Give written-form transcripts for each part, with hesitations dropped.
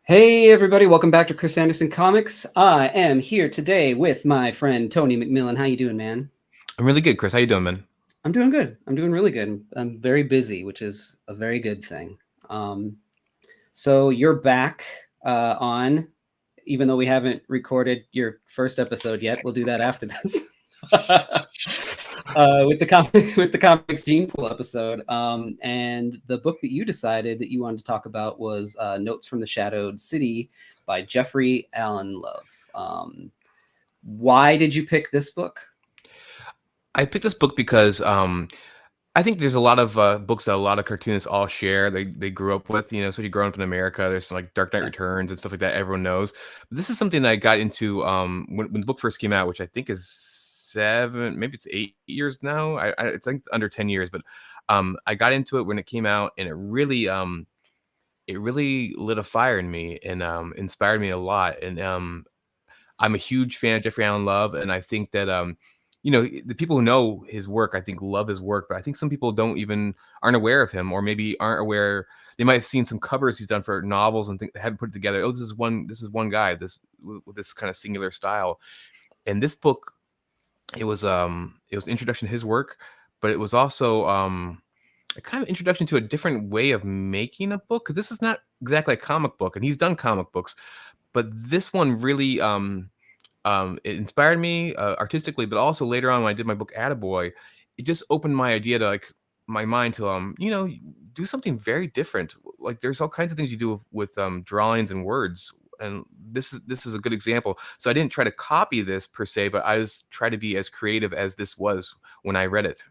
Hey everybody, welcome back to Chris Anderson Comics. I am here today with my friend Tony McMillen. How you doing, man? I'm really good, Chris. How you doing, man? I'm doing good. I'm doing really good. I'm very busy, which is a very good thing. Um, so you're back on, even though we haven't recorded your first episode yet. We'll do that after this. With the comics gene pool episode, and the book that you decided that you wanted to talk about was Notes from the Shadowed City by Jeffery Alan Love. Why did you pick this book? I picked this book because I think there's a lot of books that a lot of cartoonists all share. They grew up with, especially growing up in America. There's some like Dark Knight Yeah. Returns and stuff like that. Everyone knows. But this is something that I got into when the book first came out, which I think is maybe it's 8 years now. I think it's under 10 years, but I got into it when it came out, and it really lit a fire in me and inspired me a lot. And I'm a huge fan of Jeffrey Alan Love, and I think that the people who know his work, I think love his work, but I think some people aren't aware of him, or maybe aren't aware. They might have seen some covers he's done for novels and think they haven't put it together. Oh, this is one guy, with this kind of singular style. And this book, it was an introduction to his work, but it was also a kind of introduction to a different way of making a book, because this is not exactly a comic book, and he's done comic books, but this one really it inspired me artistically, but also later on when I did my book Attaboy, it just opened my idea to like my mind to do something very different. Like there's all kinds of things you do with drawings and words, and this is a good example. So I didn't try to copy this per se, but I just try to be as creative as this was when I read it.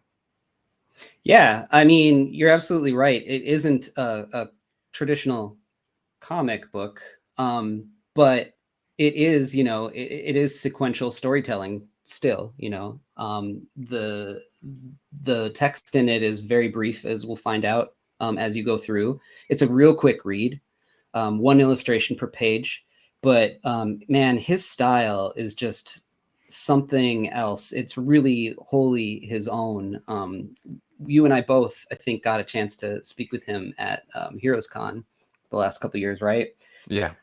Yeah, I mean, you're absolutely right. It isn't a traditional comic book, but it is, it is sequential storytelling still. The text in it is very brief, as we'll find out as you go through. It's a real quick read, one illustration per page. But man, his style is just something else. It's really wholly his own. You and I both, I think, got a chance to speak with him at Heroes Con the last couple of years, right? Yeah.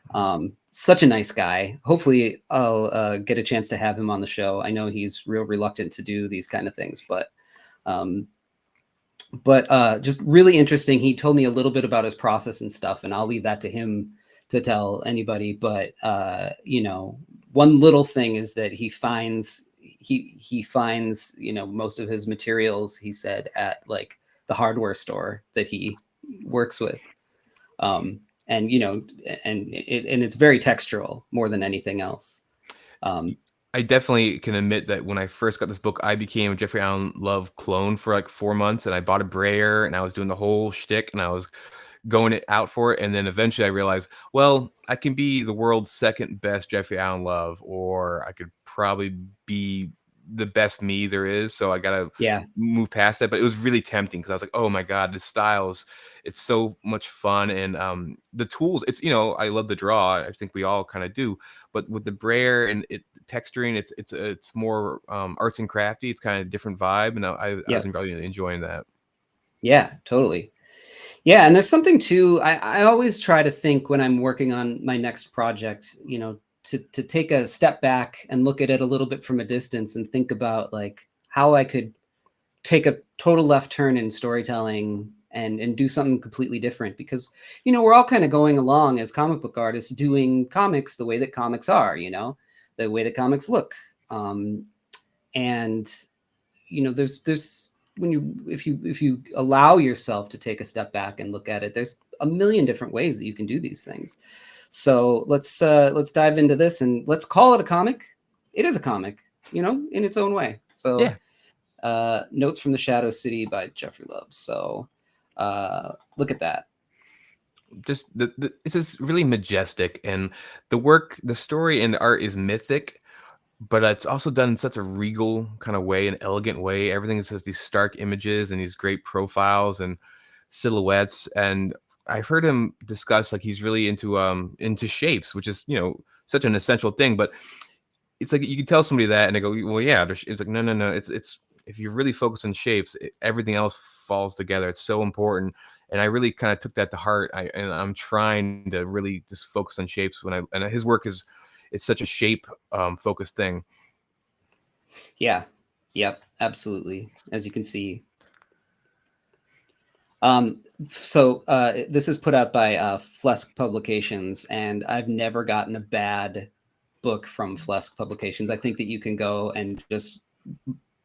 Such a nice guy. Hopefully, I'll get a chance to have him on the show. I know he's real reluctant to do these kind of things, um, but just really interesting. He told me a little bit about his process and stuff, and I'll leave that to him to tell anybody. But one little thing is that he finds most of his materials, he said, at like the hardware store that he works with. And it's very textural more than anything else. I definitely can admit that when I first got this book, I became a Jeffrey Allen Love clone for like 4 months, and I bought a brayer, and I was doing the whole shtick, and I was going it out for it. And then eventually I realized, well, I can be the world's second best Jeffrey Allen Love, or I could probably be the best me there is. So I gotta Yeah, move past that. But it was really tempting because I was like, oh my God, this styles, it's so much fun. And the tools, I love the draw. I think we all kind of do. But with the brayer and texturing, it's more arts and crafty. It's kind of a different vibe. And I yeah, was really enjoying that. yeah, totally. Yeah, and there's something too. I always try to think when I'm working on my next project, to take a step back and look at it a little bit from a distance and think about like how I could take a total left turn in storytelling and do something completely different, because we're all kind of going along as comic book artists doing comics the way that comics are, the way that comics look. And there's when if you allow yourself to take a step back and look at it, there's a million different ways that you can do these things. So let's dive into this and let's call it a comic. It is a comic, in its own way. So Yeah. Notes from the Shadow City by Jeffrey Love. So look at that. Just it's just really majestic, and the story and the art is mythic, but it's also done in such a regal kind of way, an elegant way. Everything is just these stark images and these great profiles and silhouettes. And I've heard him discuss like he's really into shapes, which is such an essential thing. But it's like you can tell somebody that and they go, well, yeah. It's like, no. It's if you're really focused on shapes, everything else falls together. It's so important. and I really kind of took that to heart. And I'm trying to really just focus on shapes and his work is, it's such a shape focused thing. Yeah. Yep. Absolutely. As you can see. So this is put out by Flesk Publications, and I've never gotten a bad book from Flesk Publications. I think that you can go and just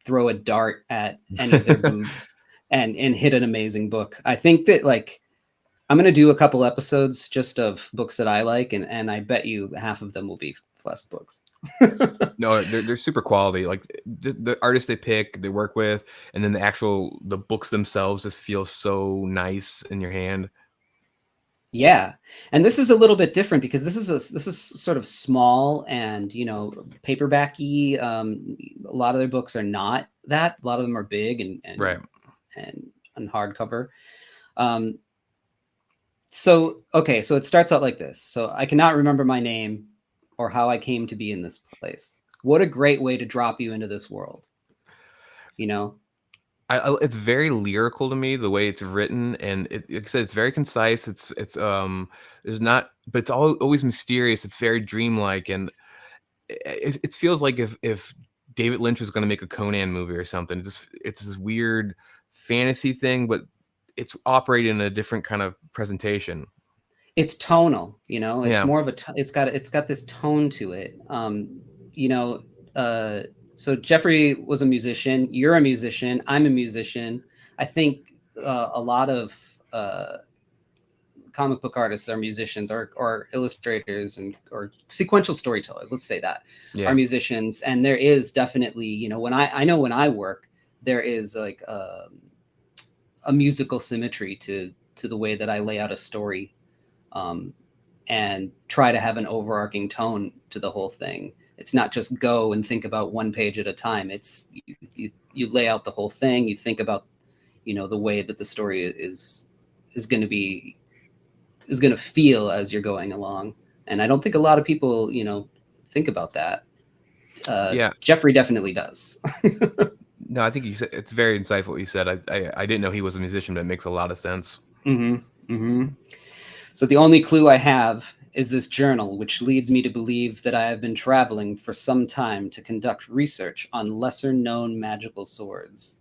throw a dart at any of their booths and hit an amazing book. I think that like I'm going to do a couple episodes just of books that I like, and I bet you half of them will be Flesk books. No, they're super quality. Like the artists they pick, they work with, and then the books themselves just feel so nice in your hand. Yeah, and this is a little bit different because this is sort of small and paperbacky. A lot of their books are not that. A lot of them are big Right. and hardcover. So okay, so it starts out like this. So I cannot remember my name or how I came to be in this place. What a great way to drop you into this world. It's very lyrical to me the way it's written, and like I said, it's very concise. There's not, but it's always mysterious. It's very dreamlike, and it feels like if David Lynch was going to make a Conan movie or something. It's this weird fantasy thing, but it's operating in a different kind of presentation. It's tonal, it's Yeah. more of it's got this tone to it. So Jeffrey was a musician, you're a musician, I'm a musician. I think a lot of comic book artists are musicians or illustrators or sequential storytellers, let's say that, Yeah. are musicians. And there is definitely, when I know when I work, there is like a musical symmetry to the way that I lay out a story. And try to have an overarching tone to the whole thing. It's not just go and think about one page at a time. It's you lay out the whole thing. You think about, the way that the story is going to feel as you're going along. And I don't think a lot of people, think about that. Yeah. Jeffrey definitely does. No, I think you said it's very insightful what you said. I didn't know he was a musician, but it makes a lot of sense. Mm-hmm. Mm-hmm. So the only clue I have is this journal, which leads me to believe that I have been traveling for some time to conduct research on lesser-known magical swords.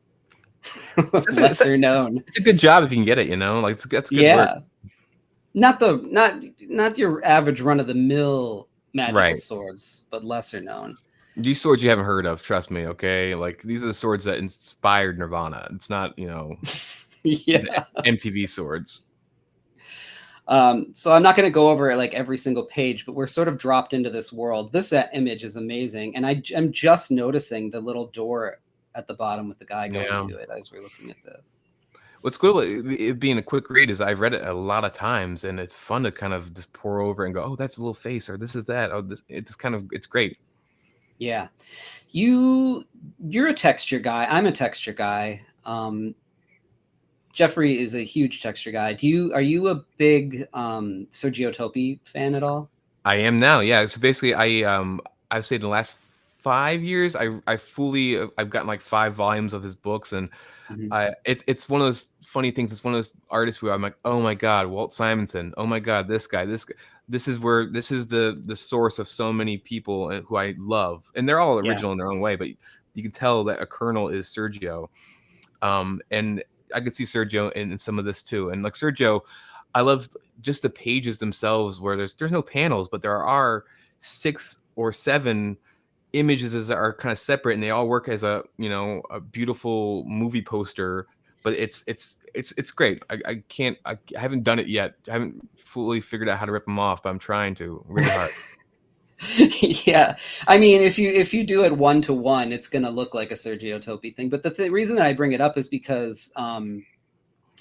Lesser known. It's a good job if you can get it, like that's good work. Yeah. Not your average run-of-the-mill magical Right. swords, but lesser known. These swords you haven't heard of, trust me, okay? Like these are the swords that inspired Nirvana. It's not, Yeah. MTV swords. So I'm not going to go over like every single page, but we're sort of dropped into this world. This image is amazing. And I'm just noticing the little door at the bottom with the guy going into it as we're looking at this. What's cool it being a quick read is I've read it a lot of times, and it's fun to kind of just pour over and go, oh, that's a little face, or this is that. Oh, it's great. Yeah. You're a texture guy. I'm a texture guy. Jeffrey is a huge texture guy. Are you a big Sergio Topi fan at all? I am now. Yeah. So basically I've said in the last 5 years, I've gotten like 5 volumes of his books, and it's one of those funny things. It's one of those artists where I'm like, oh my God, Walt Simonson. Oh my God, this guy. This is the source of so many people who I love, and they're all original in their own way. But you can tell that a kernel is Sergio, and I could see Sergio in some of this too. And like Sergio, I love just the pages themselves where there's no panels, but there are 6 or 7 images that are kind of separate, and they all work as a beautiful movie poster. But it's great. I haven't done it yet. I haven't fully figured out how to rip them off, but I'm trying to really hard. Yeah, I mean, if you do it 1-to-1, it's going to look like a Sergio Topi thing. But the reason that I bring it up is because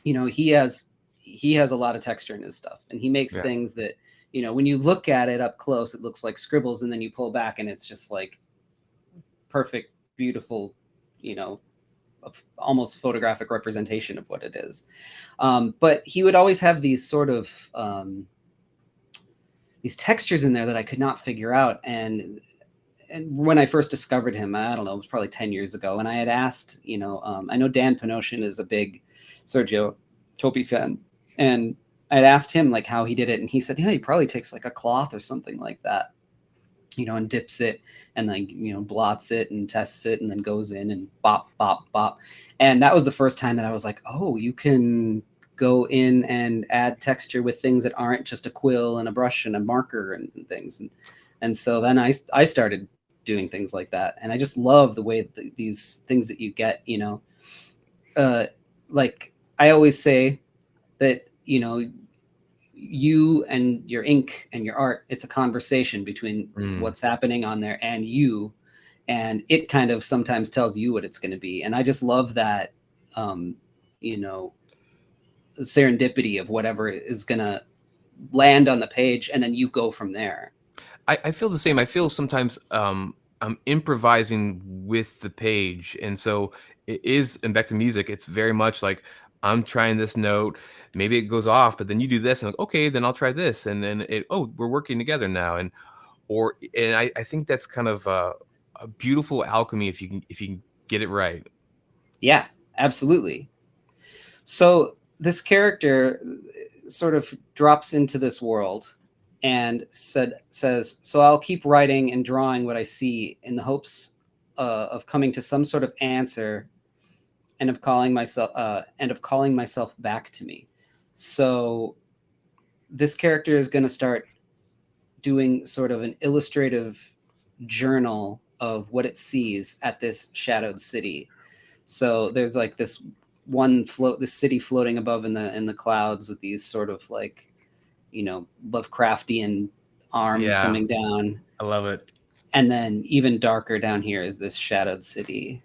he has a lot of texture in his stuff, and he makes things that when you look at it up close, it looks like scribbles, and then you pull back, and it's just like perfect, beautiful, almost photographic representation of what it is. But he would always have these sort of these textures in there that I could not figure out. And when I first discovered him, I don't know, it was probably 10 years ago. And I had asked, I know Dan Panosian is a big Sergio Topi fan. And I'd asked him like how he did it, and he said, yeah, he probably takes like a cloth or something like that, and dips it and then, blots it and tests it and then goes in and bop, bop, bop. And that was the first time that I was like, oh, you can go in and add texture with things that aren't just a quill and a brush and a marker and things. And so then I started doing things like that. And I just love the way these things that you get, uh, like I always say that, you and your ink and your art, it's a conversation between Mm. what's happening on there and you, and it kind of sometimes tells you what it's going to be. And I just love that, um, you know serendipity of whatever is going to land on the page, and then you go from there. I feel the same. I feel sometimes I'm improvising with the page, and so it is. And back to music, it's very much like I'm trying this note. Maybe it goes off, but then you do this, and like, okay, then I'll try this, and then we're working together now, and I think that's kind of a beautiful alchemy if you can get it right. Yeah, absolutely. So this character sort of drops into this world and says, so I'll keep writing and drawing what I see in the hopes of coming to some sort of answer, and of calling myself back to me. So this character is going to start doing sort of an illustrative journal of what it sees at this shadowed city. So there's like this city floating above in the clouds with these sort of like, Lovecraftian arms Yeah, coming down. I love it. And then even darker down here is this shadowed city.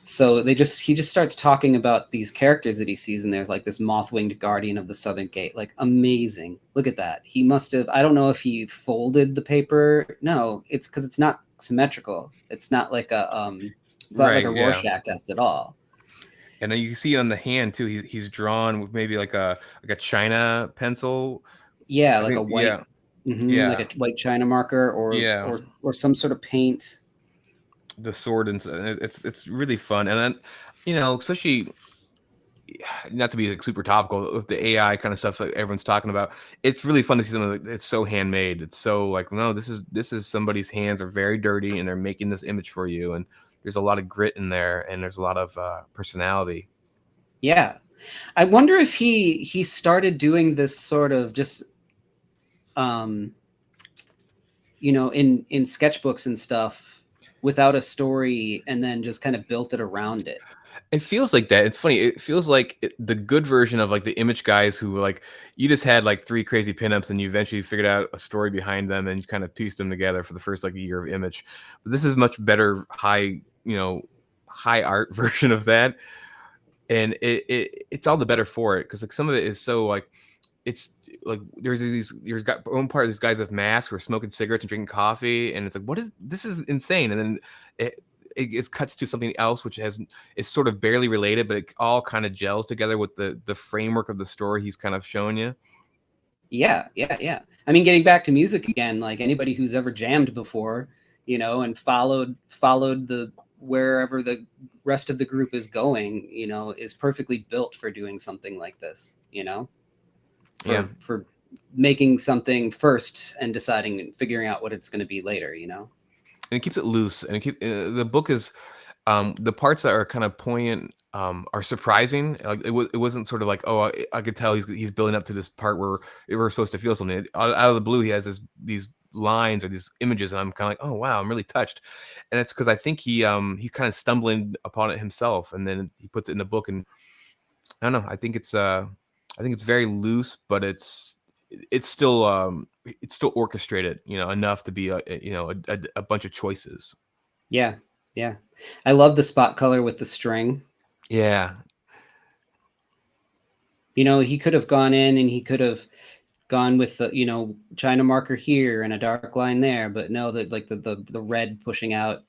So he just starts talking about these characters that he sees, and there's like this moth-winged guardian of the southern gate. Like, amazing. Look at that. He must have, I don't know if he folded the paper. No, it's because it's not symmetrical. It's not like like Right. a Yeah. Rorschach test at all. And then you can see on the hand too. He's drawn with maybe like a China pencil. Yeah, I like a think. white, Yeah. like Yeah. a white China marker, Yeah. or some sort of paint. The sword and it's really fun. And then, especially not to be like super topical with the AI kind of stuff that everyone's talking about. It's really fun to see something that's so handmade. It's so like, no, this is somebody's hands are very dirty and they're making this image for you. And there's a lot of grit in there and there's a lot of personality. Yeah, I wonder if he started doing this sort of just um in sketchbooks and stuff without a story, and then just kind of built it around it. It feels like that. It's funny. It feels like the good version of like the image guys who like you just had like three crazy pinups and you eventually figured out a story behind them and you kind of pieced them together for the first like year of image. But this is much better high art version of that. And it's all the better for it because like some of it is so like it's like there's got one part of these guys with masks who are smoking cigarettes and drinking coffee, and it's like, what is this is insane. And then it it cuts to something else which has is sort of barely related, but it all kind of gels together with the framework of the story he's kind of showing you. Yeah, yeah, yeah. I mean, getting back to music again, like anybody who's ever jammed before, and followed the wherever the rest of the group is going, is perfectly built for doing something like this, Yeah, for making something first and deciding and figuring out what it's going to be later, and it keeps it loose, and the book is the parts that are kind of poignant are surprising. Like it wasn't sort of like, oh, I could tell he's building up to this part where we're supposed to feel something. Out of the blue, he has these lines or these images, and I'm kind of like, oh wow, I'm really touched. And it's because I think he's kind of stumbling upon it himself, and then he puts it in the book. And I don't know. I think it's very loose, but it's still orchestrated, enough to be a bunch of choices. Yeah, yeah. I love the spot color with the string. Yeah. He could have gone in and he could have gone with the China marker here and a dark line there, but no, like the red pushing out,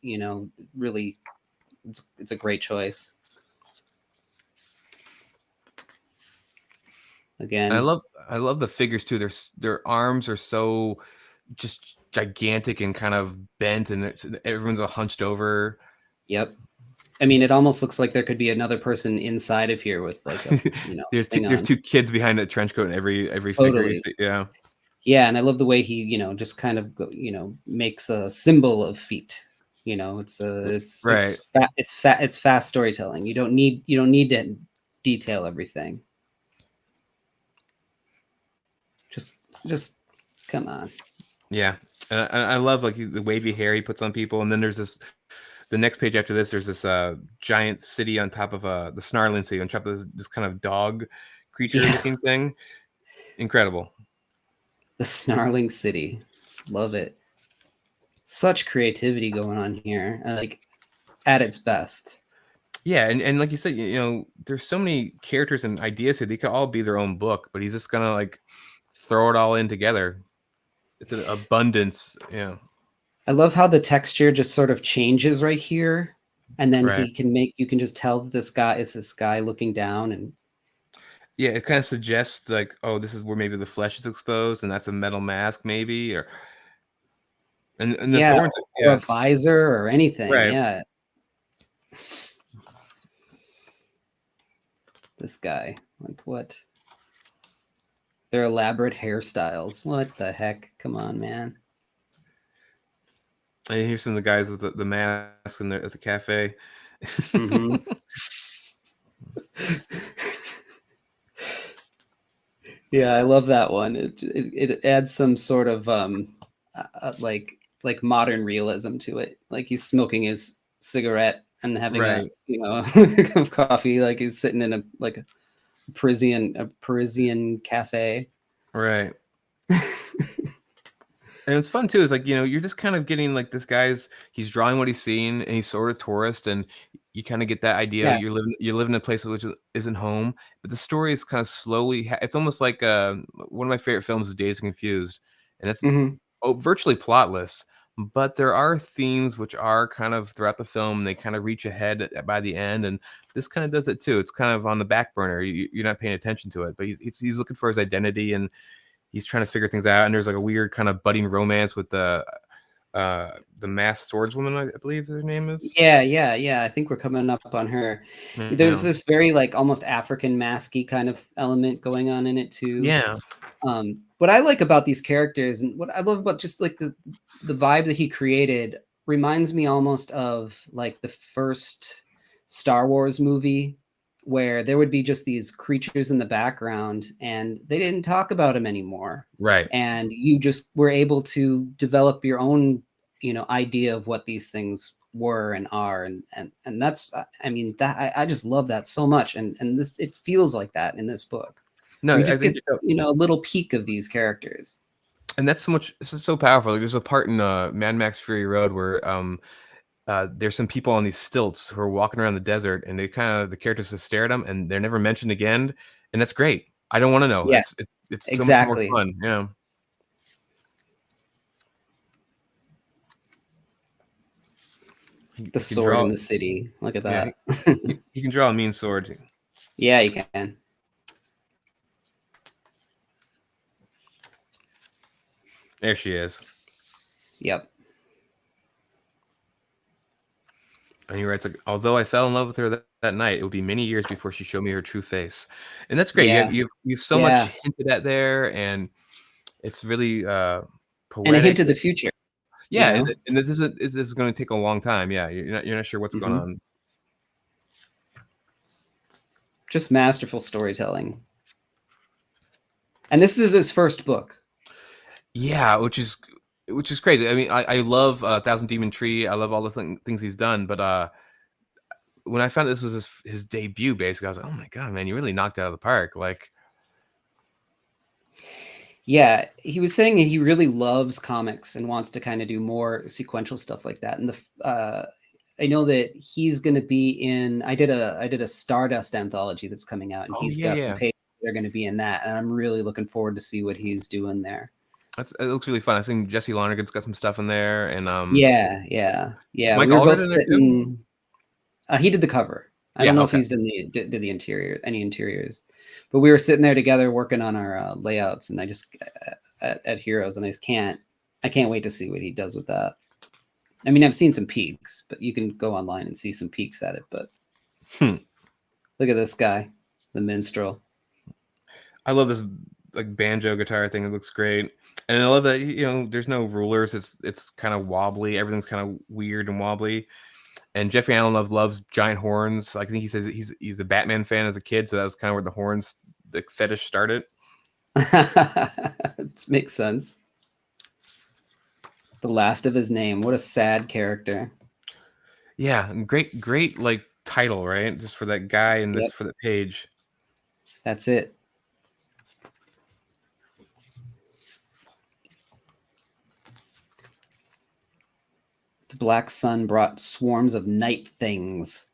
really, it's a great choice. And Again, I love the figures too. Their arms are so just gigantic and kind of bent, and everyone's all hunched over. yep. I mean, it almost looks like there could be another person inside of here with like a thing there's on. two kids behind a trench coat in every figure you Totally. see. Yeah. Yeah, and I love the way he just kind of makes a symbol of feet. It's Right. it's fast storytelling. You don't need to detail everything. Just come on. Yeah. And I love like the wavy hair he puts on people, and then there's the next page after this. There's this giant city on top of the snarling city on top of this kind of dog creature Yeah, looking thing. Incredible. the snarling city, love it. Such creativity going on here, like at its best. Yeah, and like you said, there's so many characters and ideas here. They could all be their own book, but he's just gonna like throw it all in together. It's an abundance. Yeah. I love how the texture just sort of changes right here, and then Right. you can just tell that it's this guy looking down, and Yeah, it kind of suggests like, oh, this is where maybe the flesh is exposed, and that's a metal mask, maybe, or and the yeah, thorns. or Yeah, a visor or anything. right, Yeah, this guy, like what? Their elaborate hairstyles. What the heck? Come on, man. and here's some of the guys with the masks at the cafe. Mm-hmm. Yeah, I love that one. It adds some sort of like modern realism to it. Like he's smoking his cigarette and having a Right, a cup of coffee, like he's sitting in a Parisian cafe. right. And it's fun too. It's like, you're just kind of getting like this he's drawing what he's seeing, and he's sort of tourist, and you kind of get that idea. Yeah. You live in a place which isn't home, but the story is kind of slowly. It's almost like one of my favorite films is Dazed and Confused, and it's Mm-hmm. virtually plotless. But there are themes which are kind of throughout the film. They kind of reach ahead by the end, and this kind of does it too. It's kind of on the back burner. You're not paying attention to it, but he's looking for his identity, and he's trying to figure things out. And there's like a weird kind of budding romance with the masked swordswoman, I believe her name is. Yeah. I think we're coming up on her. There's Yeah. this very like almost African masky kind of element going on in it too. Yeah. What I like about these characters and what I love about just like the vibe that he created reminds me almost of like the first Star Wars movie, where there would be just these creatures in the background and they didn't talk about them anymore. Right. And you just were able to develop your own, idea of what these things were and are. And that's, I mean, that I just love that so much. And this, it feels like that in this book. No, We I just think get, a little peek of these characters. and that's so much. This is so powerful. Like, there's a part in Mad Max Fury Road where there's some people on these stilts who are walking around the desert, and the characters just stare at them, and they're never mentioned again, and that's great. I don't want to know. Yeah, It's so much more exactly. fun. Yeah. The He can sword draw. in the city. Look at Yeah, that. he can draw a mean sword. Yeah, you can. There she is. Yep. And he writes like, although I fell in love with her that night, it would be many years before she showed me her true face. And that's great. Yeah. You've so much Yeah. hinted at there, and it's really And a poetic. hint of the future. Yeah, and this is going to take a long time. Yeah, you're not sure what's going Mm-hmm. on. Just masterful storytelling. And this is his first book. Yeah, which is crazy. I mean, I love Thousand Demon Tree. I love all the things he's done, but when I found this was his debut, basically, I was like, oh my god, man, you really knocked it out of the park. Like, Yeah, he was saying that he really loves comics and wants to kind of do more sequential stuff like that. And I know that he's going to be in. I did a Stardust anthology that's coming out, and oh he's yeah, got some yeah. pages that are going to be in that, and I'm really looking forward to see what he's doing there. It looks really fun. I think Jesse Lonergan's got some stuff in there, and Yeah. is Mike We were both Allred in there too? sitting. He did the cover. I don't Yeah, know if okay. he's did the any interiors, but we were sitting there together working on our layouts, and I just at Heroes, and I can't wait to see what he does with that. I mean, I've seen some peaks, but you can go online and see some peaks at it. But look at this guy, the minstrel. I love this like banjo guitar thing. It looks great, and I love that there's no rulers. It's kind of wobbly. Everything's kind of weird and wobbly. And Jeffrey Alan Love loves giant horns. I think he says he's a Batman fan as a kid, so that was kind of where the fetish started. It makes sense. The last of his name. What a sad character. Yeah, great like title, right? Just for that guy and Yep, for the page. that's it. The black sun brought swarms of night things.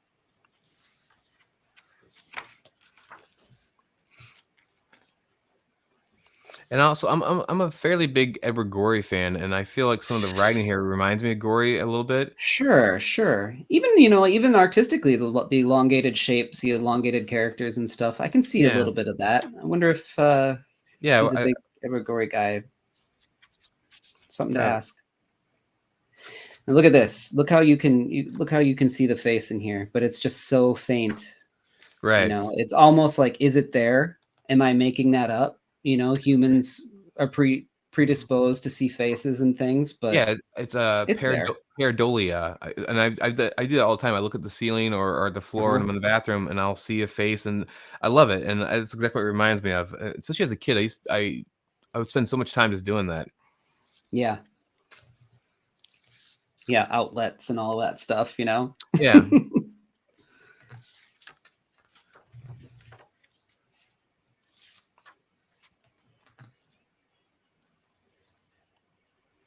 And also, I'm a fairly big Edward Gorey fan, and I feel like some of the writing here reminds me of Gorey a little bit. Sure, sure. Even even artistically, the elongated shapes, the elongated characters and stuff. I can see a Yeah, little bit of that. I wonder if yeah. he's a big Edward Gorey guy. Something to ask. And look at this. Look how you can see the face in here, but it's just so faint. Right. It's almost like, is it there? Am I making that up? Humans are predisposed to see faces and things, but Yeah, it's a it's there. pareidolia, and I do that all the time. I look at the ceiling or the floor, and I'm in the bathroom, and I'll see a face, and I love it, and it's exactly what it reminds me of. Especially as a kid, I would spend so much time just doing that. Yeah. Yeah, outlets and all that stuff, Yeah.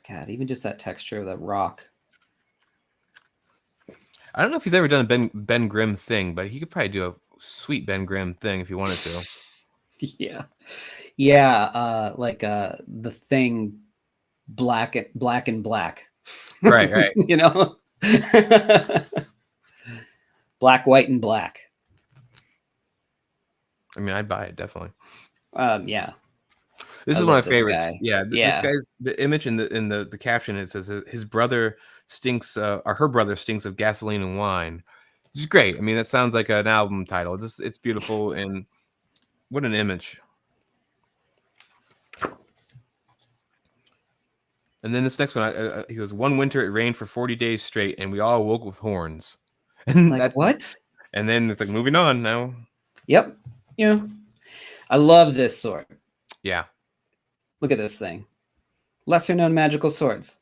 God, even just that texture of that rock. I don't know if he's ever done a Ben Grimm thing, but he could probably do a sweet Ben Grimm thing if he wanted to. Yeah. Yeah, like the Thing, black and black. Right, right. Black, white, and black. I mean, I'd buy it definitely. Yeah. This I is one love of my this favorites. guy. Yeah, this Yeah. guy's the image in the caption. It says his brother stinks, or her brother stinks of gasoline and wine, which is great. I mean, that sounds like an album title. It's beautiful, and what an image. And then this next one, he goes, "One winter it rained for 40 days straight, and we all woke with horns." And Like, what? and then it's like moving on now. Yep. I love this sword. Yeah. Look at this thing. Lesser known magical swords.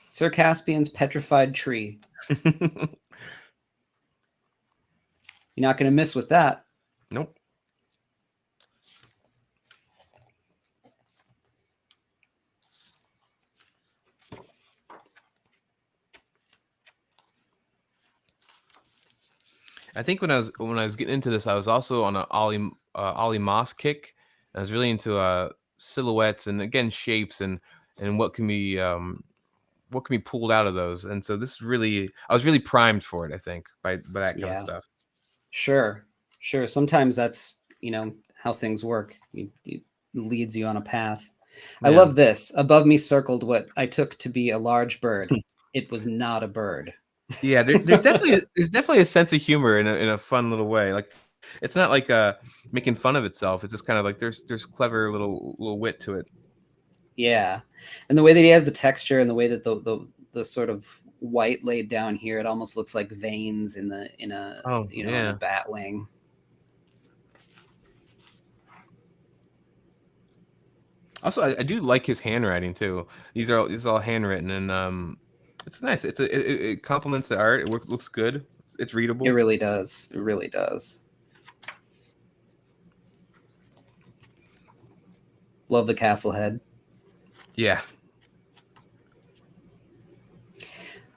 Sir Caspian's petrified tree. You're not going to miss with that. Nope. I think when I was getting into this, I was also on a Ollie Moss kick. I was really into silhouettes and again shapes and what can be pulled out of those. And so this really, I was really primed for it. I think by that kind of stuff. Sure. Sometimes that's how things work. It leads you on a path. Yeah. I love this. Above me circled what I took to be a large bird. It was not a bird. Yeah, there's definitely a sense of humor in a fun little way. Like it's not like making fun of itself. It's just kind of like there's clever little wit to it. Yeah, and the way that he has the texture and the way that the sort of white laid down here, it almost looks like veins in a bat wing. Also, I do like his handwriting too. These are all handwritten, and it's nice. It complements the art. It looks good. It's readable. It really does. It really does. Love the castle head. Yeah.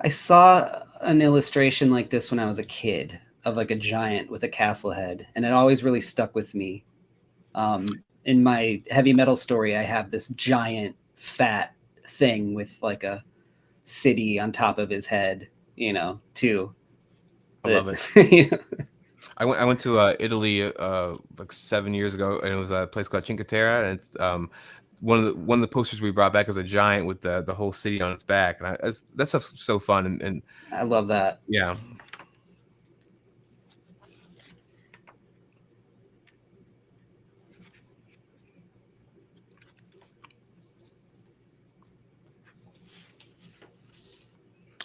I saw an illustration like this when I was a kid of like a giant with a castle head, and it always really stuck with me. In my heavy metal story, I have this giant fat thing with like a city on top of his head, too. I love it. I went to Italy like 7 years ago, and it was a place called Cinque Terre, and it's one of the posters we brought back is a giant with the whole city on its back, and that stuff's so fun. And I love that. yeah,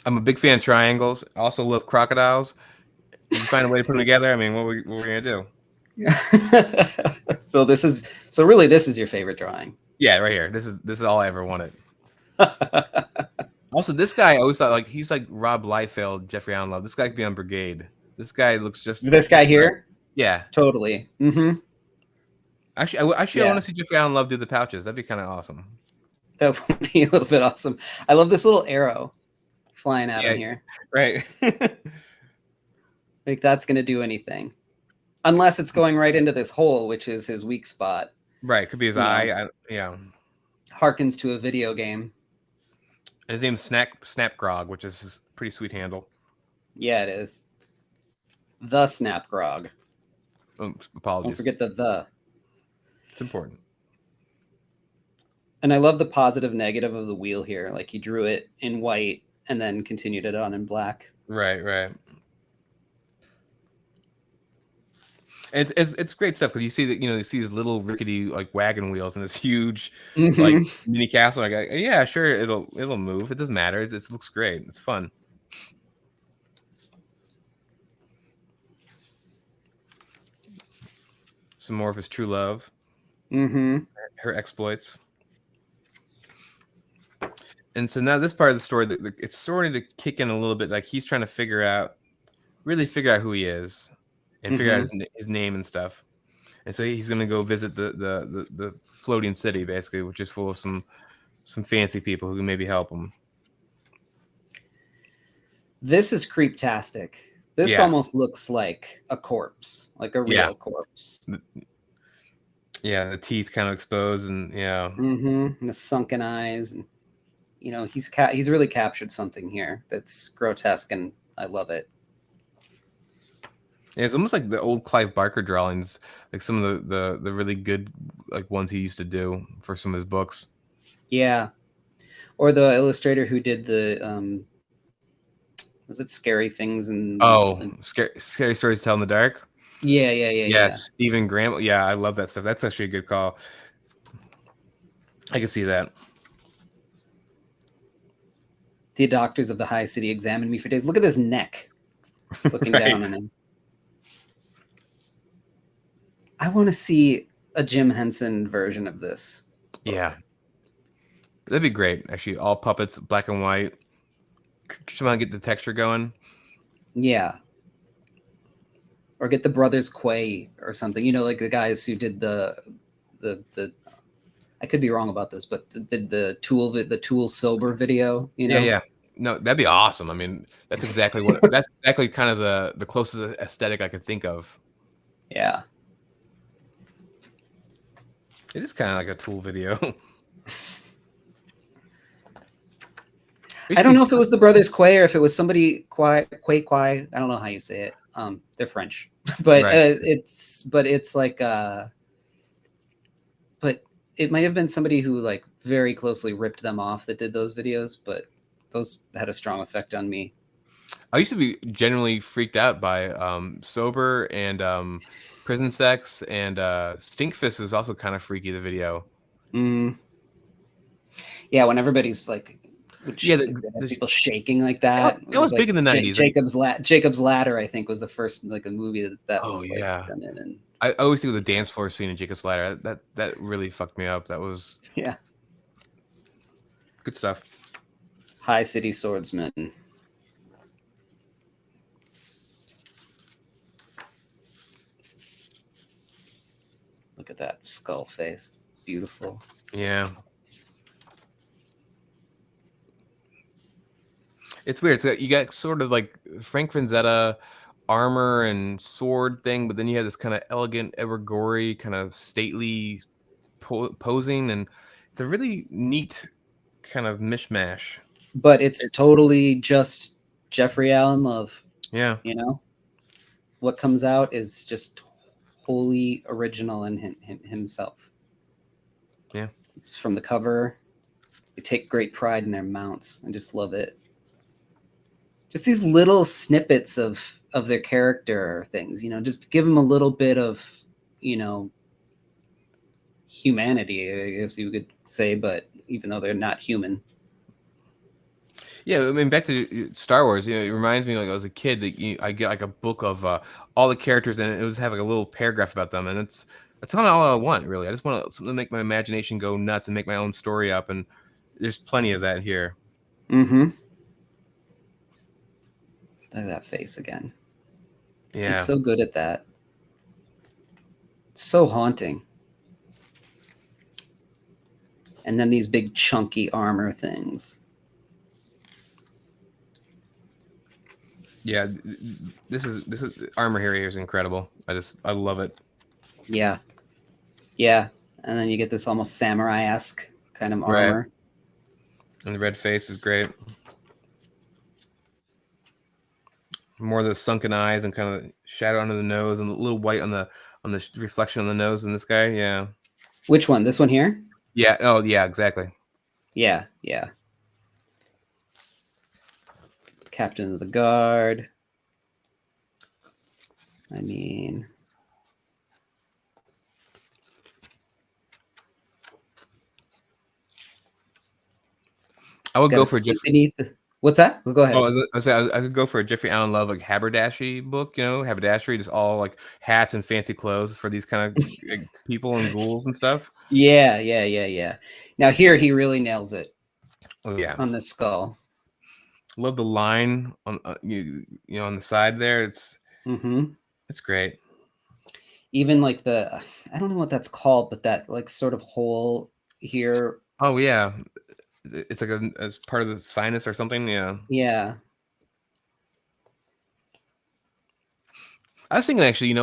I'm a big fan of triangles. I also love crocodiles. If you find a way to put them together, I mean, what we gonna do? So really this is your favorite drawing. Yeah, right here. This is all I ever wanted. Also, this guy I always thought like he's like Rob Liefeld, Jeffrey Alan Love. This guy could be on Brigade. This guy looks just This guy right. here? Yeah. Totally. Mm-hmm. Actually, I want to see Jeffrey Alan Love do the pouches. That'd be kind of awesome. That would be a little bit awesome. I love this little arrow flying out in here. Right. Like that's going to do anything. Unless it's going right into this hole, which is his weak spot. Right. Could be his eye. Yeah. Harkens to a video game. His name's Snapgrog, which is a pretty sweet handle. Yeah, it is. The Snapgrog. Apologies. Don't forget the. It's important. And I love the positive negative of the wheel here. Like he drew it in white and then continued it on in black. Right. And it's great stuff because you see that you see these little rickety like wagon wheels and this huge like mini castle. Like yeah, sure, it'll move. It doesn't matter. It looks great. It's fun. Some more of his true love. Her exploits. And so now this part of the story, it's starting to kick in a little bit. Like he's trying to really figure out who he is, and figure out his name and stuff. And so he's going to go visit the floating city, basically, which is full of some fancy people who can maybe help him. This is creeptastic. This almost looks like a corpse, like a real corpse. Yeah, the teeth kind of exposed, and and the sunken eyes, and he's really captured something here that's grotesque, and I love it. Yeah, it's almost like the old Clive Barker drawings, like some of the really good like ones he used to do for some of his books. Yeah, or the illustrator who did the was it Scary Things and Scary Stories to Tell in the Dark? Yeah. Stephen Graham. Yeah, I love that stuff. That's actually a good call. I can see that. The doctors of the high city examined me for days. Look at this neck looking down on him. I want to see a Jim Henson version of this book. Yeah. That'd be great. Actually, all puppets, black and white. Just want to get the texture going. Yeah. Or get the Brothers Quay or something. Like the guys who did the I could be wrong about this, but the Tool Sober video, Yeah. No, that'd be awesome. I mean, that's exactly that's exactly kind of the closest aesthetic I could think of. Yeah. It is kind of like a Tool video. I don't know if it was the Brothers Quay or if it was somebody Quay. I don't know how you say it. They're French, but it's like but it might have been somebody who like very closely ripped them off that did those videos, but those had a strong effect on me. I used to be generally freaked out by Sober and Prison Sex, and Stinkfist is also kind of freaky, the video. Yeah, when everybody's like the people shaking like that. That was big in the 90s. Jacob's Ladder, I think, was the first like a movie that was done in. And I always think of the dance floor scene in Jacob's Ladder. That really fucked me up. That was good stuff. High City Swordsman. Look at that skull face. Beautiful. Yeah. It's weird. So you got sort of like Frank Frazetta armor and sword thing, but then you have this kind of elegant, ever-gory, kind of stately posing, and it's a really neat kind of mishmash. But it's totally just Jeffrey Alan Love. Yeah. What comes out is just wholly original in himself. Yeah. It's from the cover. They take great pride in their mounts. I just love it. Just these little snippets of their character or things, just give them a little bit of, you know, humanity, I guess you could say, but even though they're not human. Yeah, I mean, back to Star Wars. It reminds me like I was a kid that I get like a book of all the characters, and it was have like a little paragraph about them, and that's kind of all I want, really. I just want something to make my imagination go nuts and make my own story up, and there's plenty of that here. Mm-hmm. Look at that face again. He's Yeah, so good at that. It's so haunting. And then these big chunky armor things. yeah. This is armor here is incredible. I love it. Yeah. Yeah. And then you get this almost samurai-esque kind of Right, armor. and the red face is great. More of the sunken eyes and kind of shadow under the nose, and a little white on the reflection on the nose in this guy. Yeah, Which one? This one here? yeah. Oh, yeah. Exactly. Yeah. Yeah. Captain of the Guard. I mean, I would got go a for skin Jeffrey. beneath. What's that? Well, go Oh, ahead. I could go for a Jeffrey Alan Love like haberdashery book. Haberdashery, just all like hats and fancy clothes for these kind of like, people and ghouls and stuff. Yeah. Yeah. Yeah. Yeah. Now here he really nails it Oh yeah, on this skull. love the line on on the side there. Mm-hmm. It's great. Even like I don't know what that's called, but that like sort of hole here. Oh yeah, it's like as part of the sinus or something. Yeah, Yeah. I was thinking actually,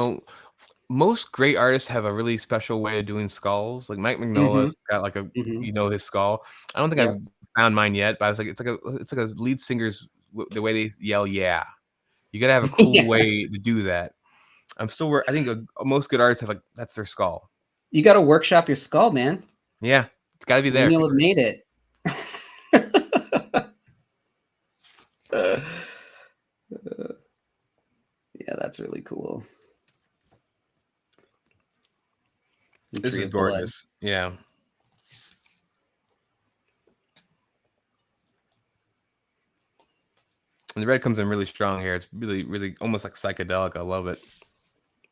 most great artists have a really special way of doing skulls. Like Mike Mm-hmm. Mignola's got like a Mm-hmm. his skull. I don't think I've Yep. found mine yet, but I was like, it's like a lead singer's the way they yell, yeah. You gotta have a cool Yeah. way to do that. I think most good artists have like that's their skull. You got to workshop your skull, man, Yeah, it's got to be and then there. you'll have made it. Yeah, that's really cool. The This Tree is of Blood. gorgeous. Yeah, and the red comes in really strong here. It's really, really almost like psychedelic. I love it.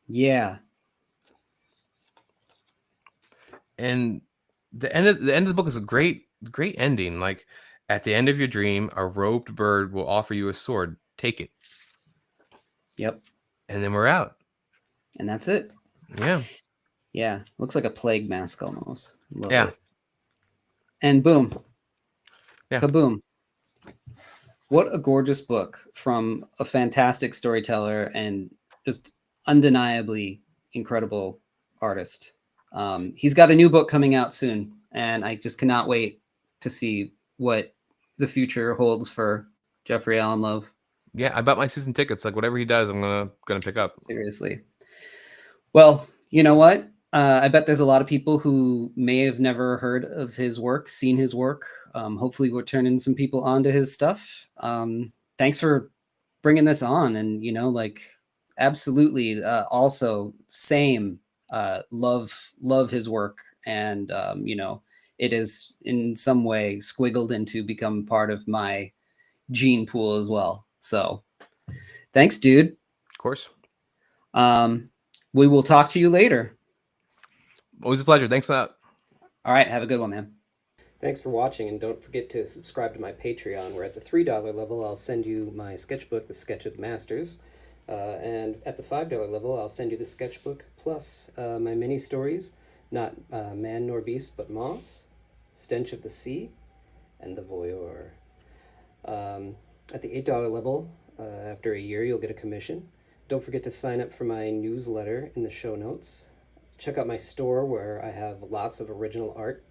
Yeah. And the end of the book is a great ending. Like at the end of your dream, a robed bird will offer you a sword. Take it, Yep. and then we're out. And that's it. Yeah, Yeah. Looks like a plague mask almost. Love yeah, it. And boom. yeah. Kaboom. What a gorgeous book from a fantastic storyteller and just undeniably incredible artist. He's got a new book coming out soon, and I just cannot wait to see what the future holds for Jeffrey Alan Love. Yeah, I bought my season tickets. Like whatever he does, I'm gonna pick up. Seriously. Well, you know what? I bet there's a lot of people who may have never heard of his work, seen his work. Hopefully, we're turning some people onto his stuff. Thanks for bringing this on, and like absolutely. Also, same. Love his work, and it is in some way squiggled into become part of my gene pool as well. So, thanks, dude. Of course, Um, we will talk to you later. always a pleasure. Thanks for that. All right, have a good one, man. Thanks for watching, and don't forget to subscribe to my Patreon, where at the $3 level, I'll send you my sketchbook, The Sketch of the Masters. And at the $5 level, I'll send you the sketchbook plus my mini stories, not Man nor Beast, but Moss, Stench of the Sea, and The Voyeur. At the $8 level, after a year, you'll get a commission. Don't forget to sign up for my newsletter in the show notes. Check out my store, where I have lots of original art.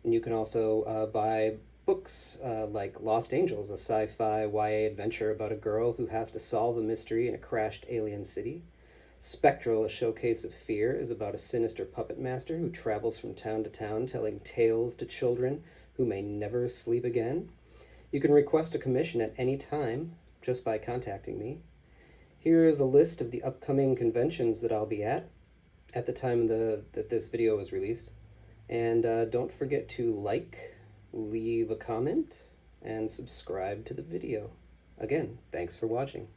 And you can also buy books like Lost Angels, a sci fi YA adventure about a girl who has to solve a mystery in a crashed alien city. Spectral, A Showcase of Fear, is about a sinister puppet master who travels from town to town telling tales to children who may never sleep again. You can request a commission at any time just by contacting me. Here is a list of the upcoming conventions that I'll be at the time that this video was released. And don't forget to like, leave a comment, and subscribe to the video. Again, thanks for watching.